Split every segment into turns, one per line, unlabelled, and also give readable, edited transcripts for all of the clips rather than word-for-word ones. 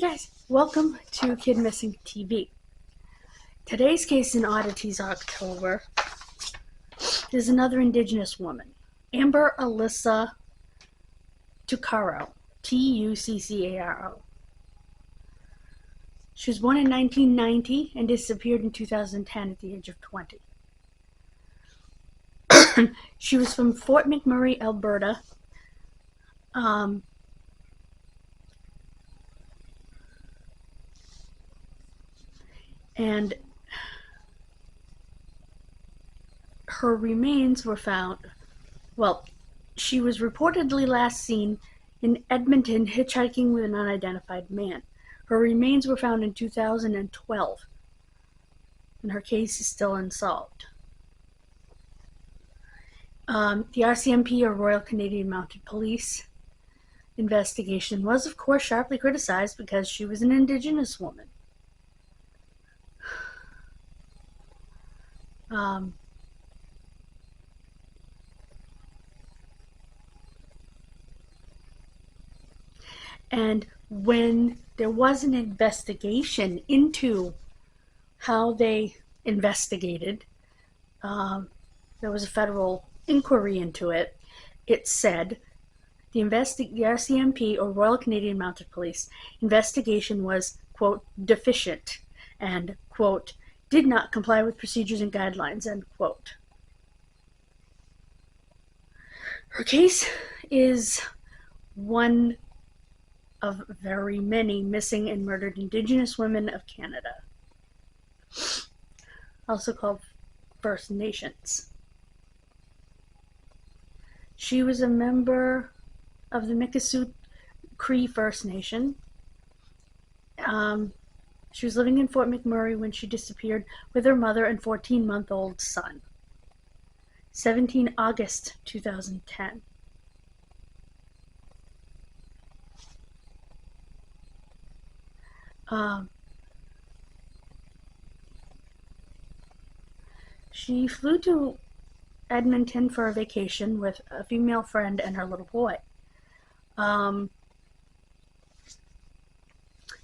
guys, welcome to Kidmissing TV. Today's case in Oddities October is another Indigenous woman, Amber Alyssa Tuccaro, Tuccaro. She was born in 1990 and disappeared in 2010 at the age of 20. She was from Fort McMurray, Alberta. And her remains were found, she was reportedly last seen in Edmonton hitchhiking with an unidentified man. Her remains were found in 2012, and her case is still unsolved. The RCMP, or Royal Canadian Mounted Police, investigation was, of course, sharply criticized because she was an Indigenous woman. And when there was an investigation into how they investigated, there was a federal inquiry into it. It said the RCMP, or Royal Canadian Mounted Police, investigation was, quote, deficient and, quote, did not comply with procedures and guidelines, end quote. Her case is one of very many missing and murdered Indigenous women of Canada, also called First Nations. She was a member of the Mikisew Cree First Nation. She was living in Fort McMurray when she disappeared with her mother and 14-month-old son. 17 August 2010. She flew to Edmonton for a vacation with a female friend and her little boy.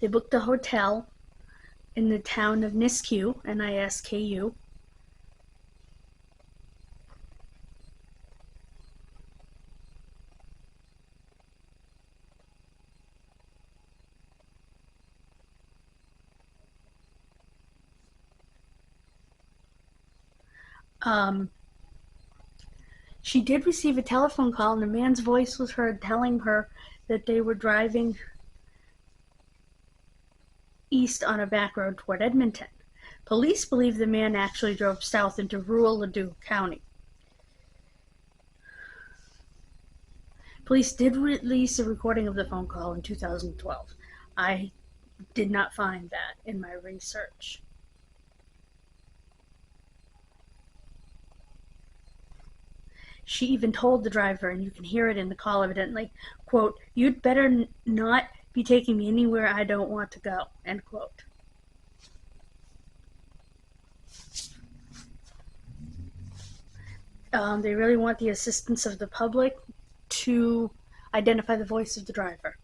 They booked a hotel in the town of Nisku, Nisku. She did receive a telephone call, and a man's voice was heard telling her that they were driving east on a back road toward Edmonton. Police believe the man actually drove south into rural Ladue County. Police did release a recording of the phone call in 2012. I did not find that in my research. She even told the driver, and you can hear it in the call evidently, quote, "You'd better not be taking me anywhere I don't want to go," end quote. They really want the assistance of the public to identify the voice of the driver.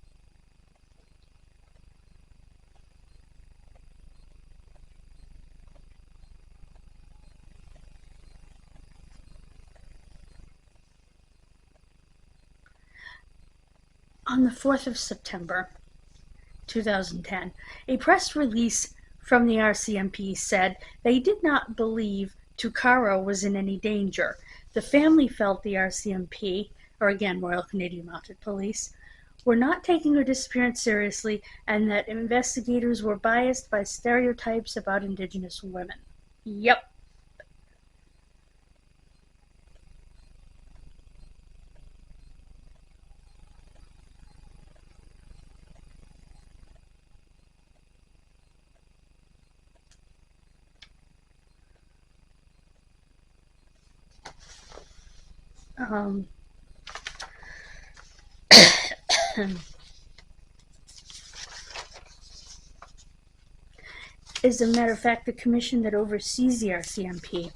On the 4th of September 2010, a press release from the RCMP said they did not believe Tuccaro was in any danger. The family felt the RCMP, or again Royal Canadian Mounted Police, were not taking her disappearance seriously, and that investigators were biased by stereotypes about Indigenous women. Yep. As a matter of fact, the commission that oversees the RCMP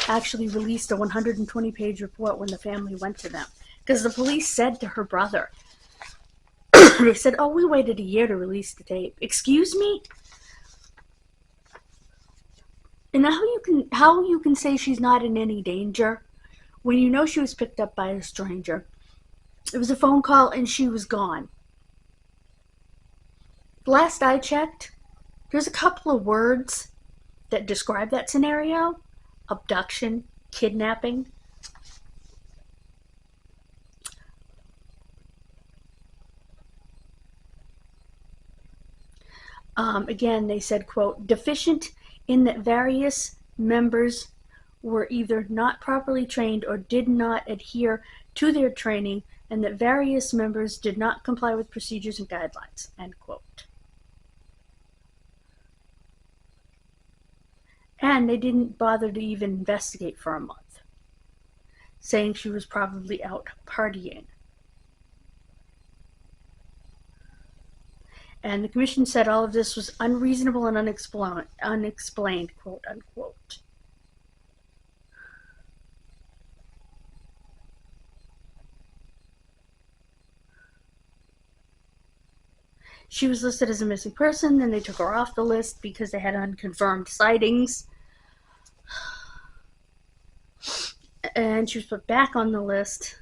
actually released a 120-page report when the family went to them, because the police said to her brother, They said, oh, we waited a year to release the tape. Excuse me? And how you can say she's not in any danger when you know she was picked up by a stranger? It was a phone call and she was gone. Last I checked, there's a couple of words that describe that scenario: abduction, kidnapping. Again, they said, quote, deficient in that various members were either not properly trained or did not adhere to their training, and that various members did not comply with procedures and guidelines, end quote. And they didn't bother to even investigate for a month, saying she was probably out partying. And the commission said all of this was unreasonable and unexplained, quote unquote. She was listed as a missing person, then they took her off the list because they had unconfirmed sightings. And she was put back on the list,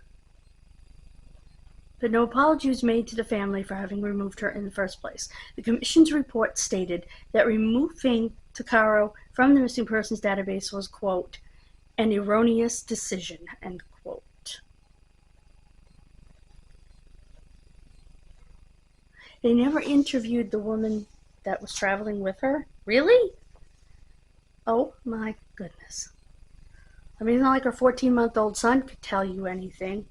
but no apology was made to the family for having removed her in the first place. The commission's report stated that removing Tuccaro from the missing persons database was, quote, an erroneous decision, end quote. They never interviewed the woman that was traveling with her? Really? Oh my goodness. I mean, it's not like her 14-month-old son could tell you anything.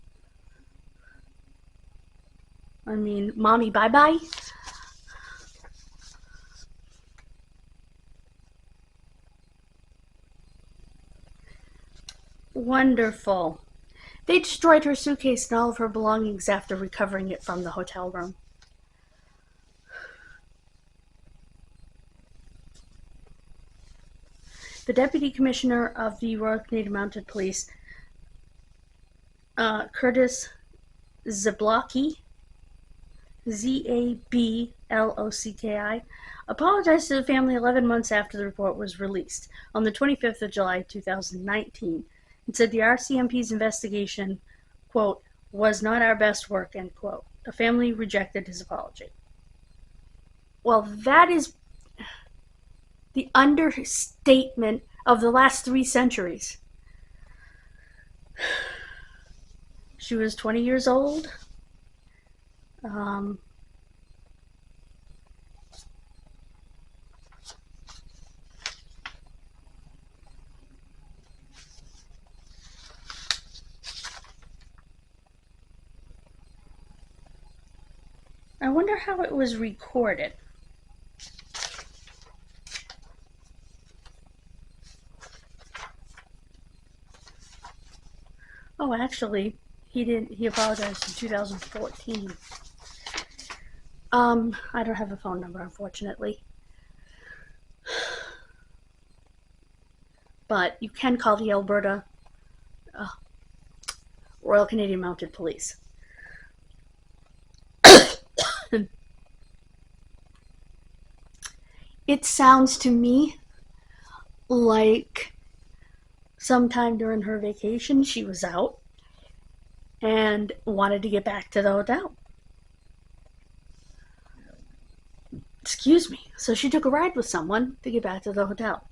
I mean, mommy, bye-bye? Wonderful. They destroyed her suitcase and all of her belongings after recovering it from the hotel room. The Deputy Commissioner of the Royal Canadian Mounted Police, Curtis Zablocki, Zablocki, apologized to the family 11 months after the report was released on the 25th of July, 2019, and said the RCMP's investigation, quote, was not our best work, end quote. The family rejected his apology. Well, that is the understatement of the last 3 centuries. She was 20 years old. I wonder how it was recorded. Oh, actually, he apologized in 2014. I don't have a phone number, unfortunately. But you can call the Alberta Royal Canadian Mounted Police. It sounds to me like sometime during her vacation she was out and wanted to get back to the hotel. Excuse me. So she took a ride with someone to get back to the hotel.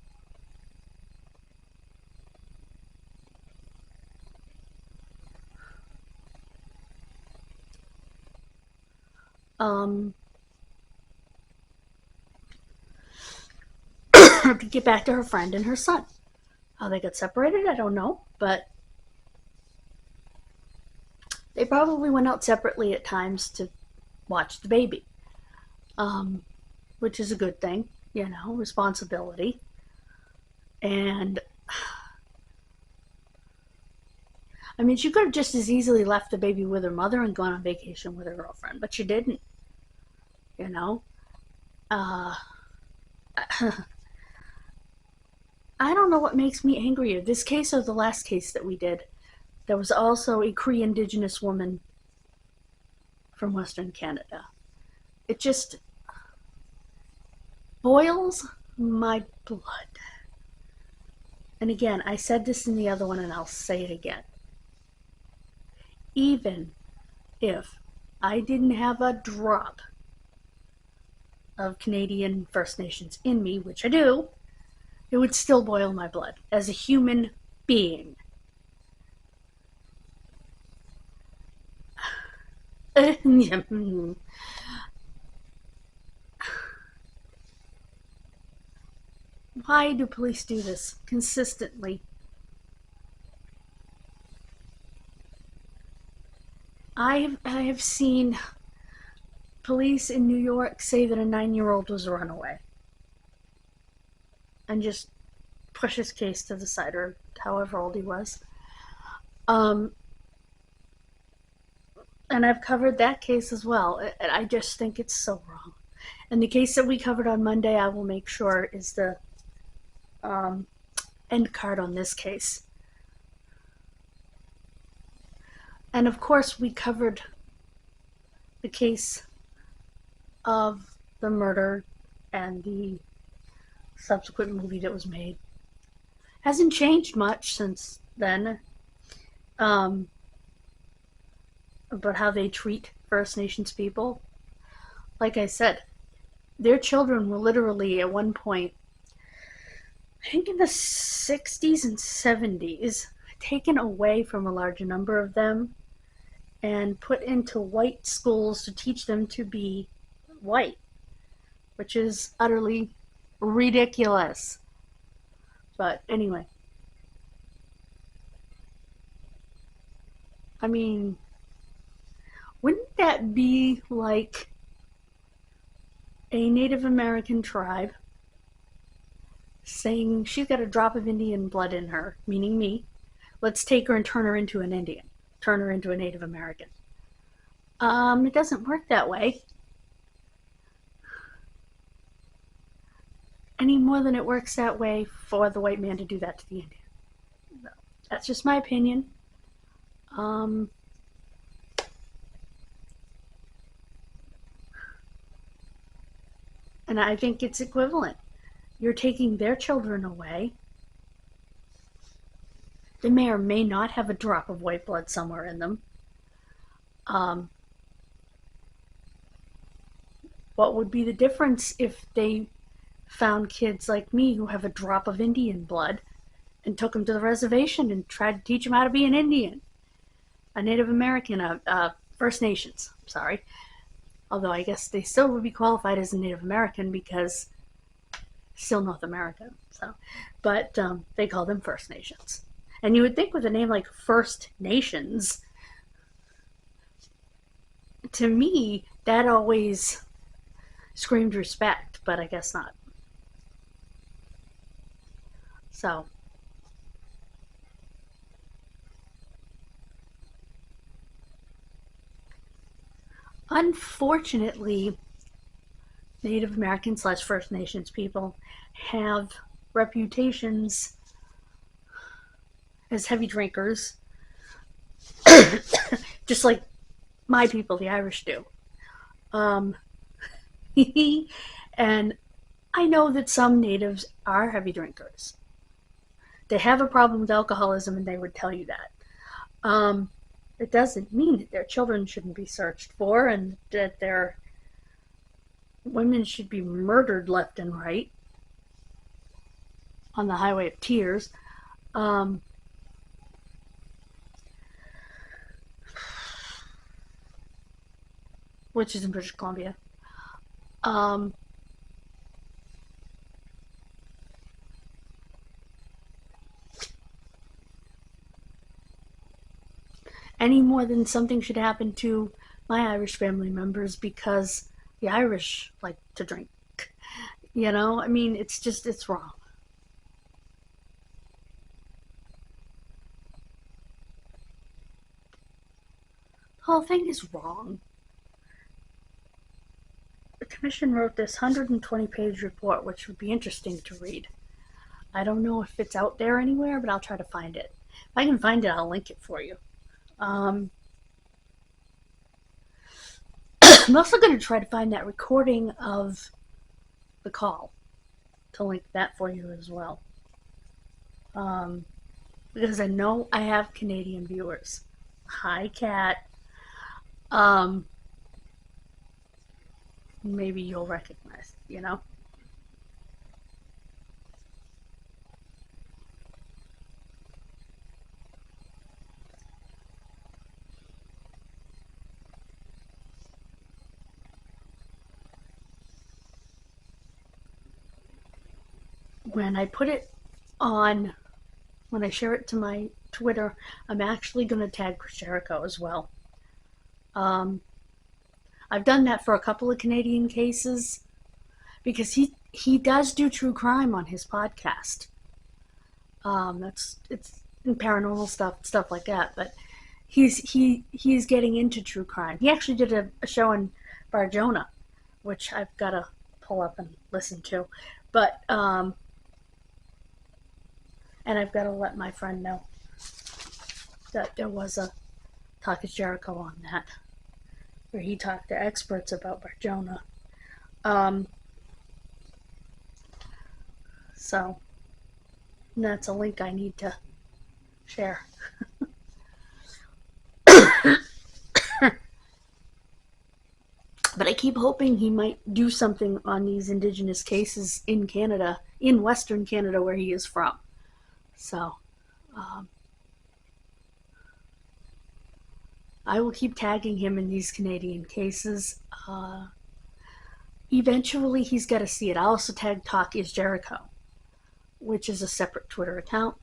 To get back to her friend and her son. How they got separated, I don't know, but they probably went out separately at times to watch the baby, which is a good thing, you know, responsibility. And I mean, she could have just as easily left the baby with her mother and gone on vacation with her girlfriend, but she didn't, you know. I don't know what makes me angrier, this case or the last case that we did. There was also a Cree Indigenous woman from Western Canada. it just boils my blood. And again, I said this in the other one and I'll say it again. Even if I didn't have a drop of Canadian First Nations in me, which I do, it would still boil my blood as a human being. Why do police do this consistently? I have seen police in New York say that a 9-year-old was a runaway and just push his case to the side, or however old he was. And I've covered that case as well. I just think it's so wrong. And the case that we covered on Monday, I will make sure is the end card on this case. And of course, we covered the case of the murder and the subsequent movie that was made. Hasn't changed much since then. About how they treat First Nations people. Like I said, their children were literally at one point, I think in the 60s and 70s, taken away from a large number of them and put into white schools to teach them to be white, which is utterly ridiculous. But anyway, I mean, wouldn't that be like a Native American tribe saying she's got a drop of Indian blood in her, meaning me, let's take her and turn her into an Indian, turn her into a Native American? It doesn't work that way. Any more than it works that way for the white man to do that to the Indian. No, that's just my opinion. And I think it's equivalent. You're taking their children away. They may or may not have a drop of white blood somewhere in them. What would be the difference if they found kids like me who have a drop of Indian blood and took them to the reservation and tried to teach them how to be an Indian, a Native American, First Nations, sorry. Although I guess they still would be qualified as a Native American because still North America. So, but they call them First Nations. And you would think with a name like First Nations, to me, that always screamed respect, but I guess not. So, unfortunately, Native American / First Nations people have reputations as heavy drinkers, just like my people, the Irish, do. And I know that some natives are heavy drinkers. They have a problem with alcoholism and they would tell you that. It doesn't mean that their children shouldn't be searched for and that their women should be murdered left and right on the Highway of Tears. Which is in British Columbia. Any more than something should happen to my Irish family members because the Irish like to drink. You know, I mean, it's wrong. The whole thing is wrong. The commission wrote this 120-page report, which would be interesting to read. I don't know if it's out there anywhere, but I'll try to find it. If I can find it, I'll link it for you. I'm also going to try to find that recording of the call to link that for you as well. Because I know I have Canadian viewers. Hi, Kat. Maybe you'll recognize, you know? When I put it on, when I share it to my Twitter, I'm actually going to tag Chris Jericho as well. I've done that for a couple of Canadian cases because he does do true crime on his podcast. It's paranormal stuff like that, but he's getting into true crime. He actually did a show in Barjona, which I've got to pull up and listen to, but and I've got to let my friend know that there was a Talk is Jericho on that, where he talked to experts about Barjona. So that's a link I need to share. But I keep hoping he might do something on these Indigenous cases in Canada, in Western Canada, where he is from. So I will keep tagging him in these Canadian cases. Eventually he's got to see it. I also tag Talk is Jericho, which is a separate Twitter account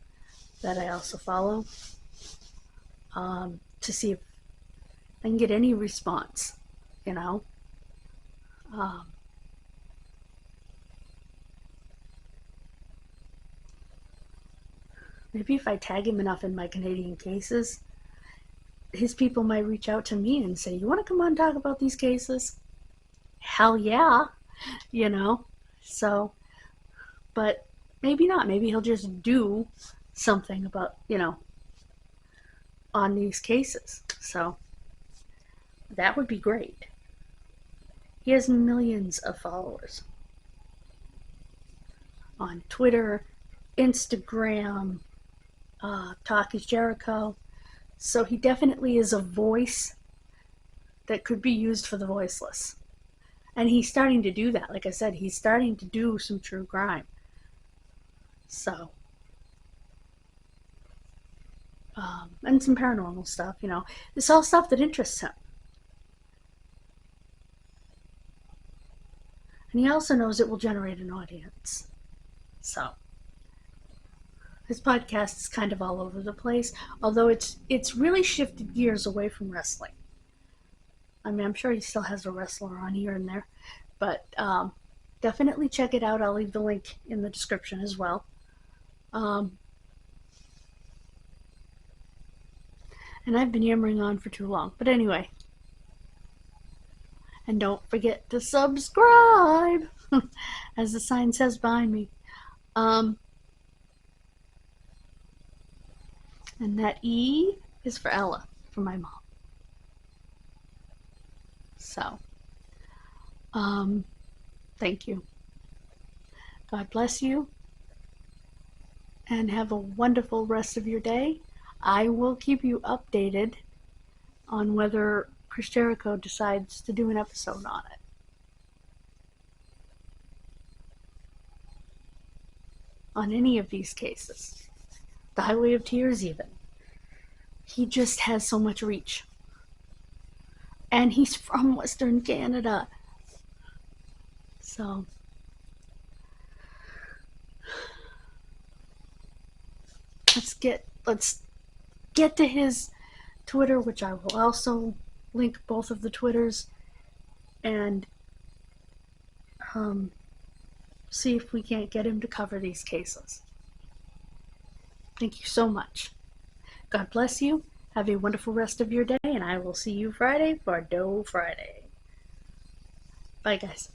that I also follow, to see if I can get any response, you know. Maybe if I tag him enough in my Canadian cases, his people might reach out to me and say, you want to come on and talk about these cases? Hell yeah, you know. So, but maybe not. Maybe he'll just do something about, you know, on these cases. So that would be great. He has millions of followers on Twitter, Instagram, Talk is Jericho. So he definitely is a voice that could be used for the voiceless. And he's starting to do that. Like I said, he's starting to do some true crime. So, and some paranormal stuff, you know. It's all stuff that interests him. And he also knows it will generate an audience. So, his podcast is kind of all over the place, although it's really shifted gears away from wrestling. I mean, I'm sure he still has a wrestler on here and there, but definitely check it out. I'll leave the link in the description as well. And I've been yammering on for too long, but anyway. And don't forget to subscribe, as the sign says behind me. And that E is for Ella, for my mom. So, thank you. God bless you. And have a wonderful rest of your day. I will keep you updated on whether Chris Jericho decides to do an episode on it. On any of these cases. The Highway of Tears even. He just has so much reach. And he's from Western Canada. So, let's get to his Twitter, which I will also link both of the Twitters, and see if we can't get him to cover these cases. Thank you so much. God bless you. Have a wonderful rest of your day, and I will see you Friday for Doe Friday. Bye, guys.